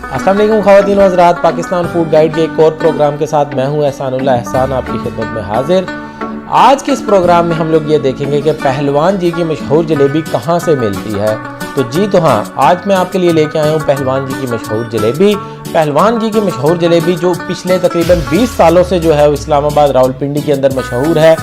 अस्सलाम वालेकुम ख़वातीन व हज़रात, पाकिस्तान फूड गाइड के एक और प्रोग्राम के साथ मैं हूं एहसानुल्लाह एहसान आपकी खिदमत में हाजिर। आज के इस प्रोग्राम में हम लोग ये देखेंगे कि पहलवान जी की मशहूर जलेबी कहां से मिलती है। तो हाँ, आज मैं आपके लिए लेके आया हूं पहलवान जी की मशहूर जलेबी। पहलवान जी की मशहूर जलेबी जो पिछले तकरीबन 20 सालों से जो है वो इस्लामाबाद रावलपिंडी के अंदर मशहूर है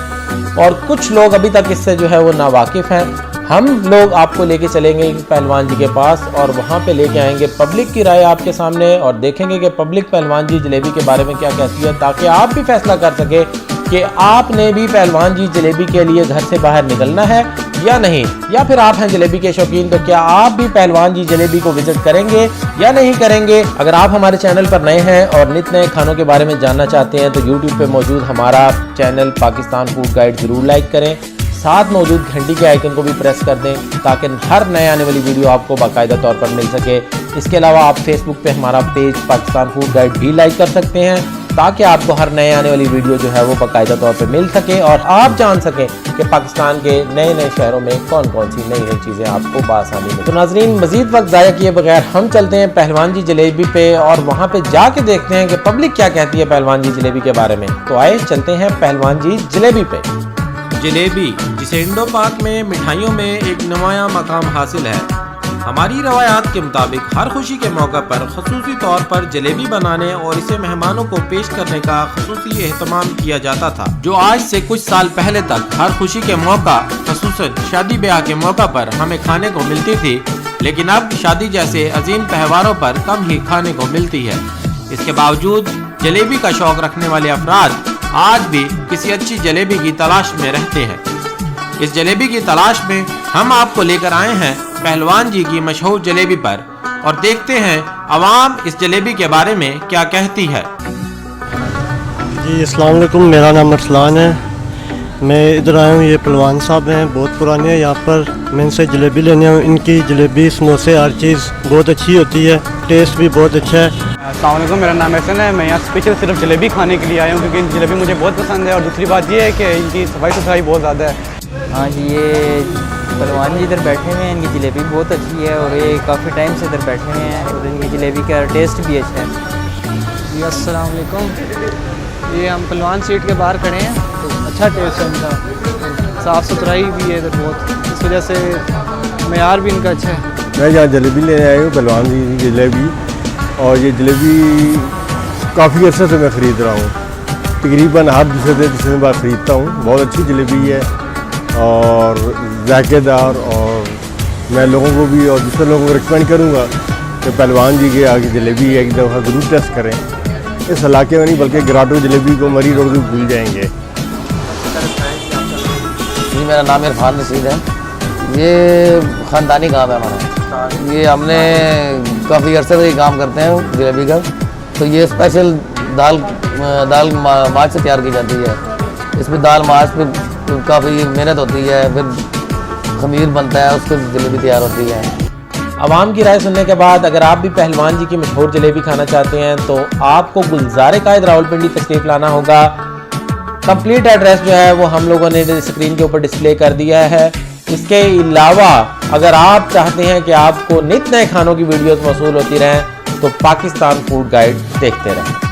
और कुछ लोग अभी तक इससे जो है वो नावाकिफ़ हैं। हम लोग आपको लेके चलेंगे पहलवान जी के पास और वहाँ पे लेके आएंगे पब्लिक की राय आपके सामने और देखेंगे कि पब्लिक पहलवान जी जलेबी के बारे में क्या कहती है, ताकि आप भी फैसला कर सके कि आपने भी पहलवान जी जलेबी के लिए घर से बाहर निकलना है या नहीं। या फिर आप हैं जलेबी के शौकीन, तो क्या आप भी पहलवान जी जलेबी को विजिट करेंगे या नहीं करेंगे। अगर आप हमारे चैनल पर नए हैं और नित नए खानों के बारे में जानना चाहते हैं तो यूट्यूब पे मौजूद हमारा चैनल पाकिस्तान फूड गाइड ज़रूर लाइक करें, साथ मौजूद घंटी के आइकन को भी प्रेस कर दें ताकि हर नए आने वाली वीडियो आपको बाकायदा तौर पर मिल सके। इसके अलावा आप फेसबुक पे हमारा पेज पाकिस्तान फूड गाइड भी लाइक कर सकते हैं ताकि आपको हर नए आने वाली वीडियो जो है वो बाकायदा तौर पे मिल सके और आप जान सकें कि पाकिस्तान के नए नए शहरों में कौन कौन सी नई नई चीज़ें आपको बासानी मिलें। तो नाजरीन, मजीद वक्त ज़ाया किए बगैर हम चलते हैं पहलवान जी जलेबी पे और वहाँ पे जाके देखते हैं कि पब्लिक क्या कहती है पहलवान जी जलेबी के बारे में। तो आए चलते हैं पहलवान जी जलेबी पे। जलेबी, जिसे इंडो पाक में मिठाइयों में एक नुमाया मकाम हासिल है, हमारी रवायात के मुताबिक हर खुशी के मौका पर खसूसी तौर पर जलेबी बनाने और इसे मेहमानों को पेश करने का खसूसी एहतमाम किया जाता था, जो आज से कुछ साल पहले तक हर खुशी के मौका, खसूसन शादी ब्याह के मौका पर हमें खाने को मिलती थी, लेकिन अब शादी जैसे अजीम त्योहारों पर कम ही खाने को मिलती है। इसके बावजूद जलेबी का शौक रखने वाले अफराद आज भी किसी अच्छी जलेबी की तलाश में रहते हैं। इस जलेबी की तलाश में हम आपको लेकर आए हैं पहलवान जी की मशहूर जलेबी पर और देखते हैं अवाम इस जलेबी के बारे में क्या कहती है। जी अस्सलाम वालेकुम, मेरा नाम अरसलान है। मैं इधर आया हूँ, ये पहलवान साहब हैं, बहुत पुराने हैं यहाँ पर। मैं इनसे जलेबी लेने आया हूँ। इनकी जलेबी, समोसे, हर चीज़ बहुत अच्छी होती है, टेस्ट भी बहुत अच्छा है। अस्सलाम वालेकुम, मेरा नाम एहसन है। मैं यहाँ स्पेशल सिर्फ जलेबी खाने के लिए आया हूँ क्योंकि इनकी जलेबी मुझे बहुत पसंद है और दूसरी बात ये है कि इनकी सफाई सुथराई बहुत ज़्यादा है। हाँ जी, ये पहलवान जी इधर बैठे हुए हैं, इनकी जलेबी बहुत अच्छी है और ये काफ़ी टाइम से इधर बैठे हुए हैं और इनकी जलेबी का टेस्ट भी अच्छा है। जी अस्सलाम वालेकुम, ये हम पहलवान सीट के बाहर खड़े हैं, तो अच्छा टेस्ट है इनका, साफ़ सुथराई भी है इधर बहुत, इस वजह से मेयार भी इनका अच्छा है। मैं यहाँ जलेबी लेने आया हूँ, पहलवान जी की जलेबी, और ये जलेबी काफ़ी अर्से से मैं ख़रीद रहा हूँ, तकरीबन हर दूसरे बार ख़रीदता हूँ। बहुत अच्छी जलेबी है और जायकेदार, और मैं लोगों को भी और दूसरे लोगों को रिकमेंड करूँगा कि पहलवान जी के आगे जलेबी एक दफ़ा ज़रूर टेस्ट करें। इस इलाके में नहीं बल्कि गिराटो जलेबी को मरी रोड भी भूल जाएंगे। जी मेरा नाम इरफान रशीद है। ये ख़ानदानी काम है हमारा, ये हमने काफ़ी अरसे से काम करते हैं जलेबी का। तो ये स्पेशल दाल मार्च से तैयार की जाती है। इसमें दाल मार्च पे काफ़ी मेहनत होती है, फिर खमीर बनता है, उससे जलेबी तैयार होती है। आवाम की राय सुनने के बाद अगर आप भी पहलवान जी की मशहूर जलेबी खाना चाहते हैं तो आपको गुलज़ारे कायद रावलपिंडी तशरीफ लाना होगा। कंप्लीट एड्रेस जो है वो हम लोगों ने स्क्रीन के ऊपर डिस्प्ले कर दिया है। इसके अलावा अगर आप चाहते हैं कि आपको नित नए खानों की वीडियोस मौसूल होती रहें तो पाकिस्तान फूड गाइड देखते रहें।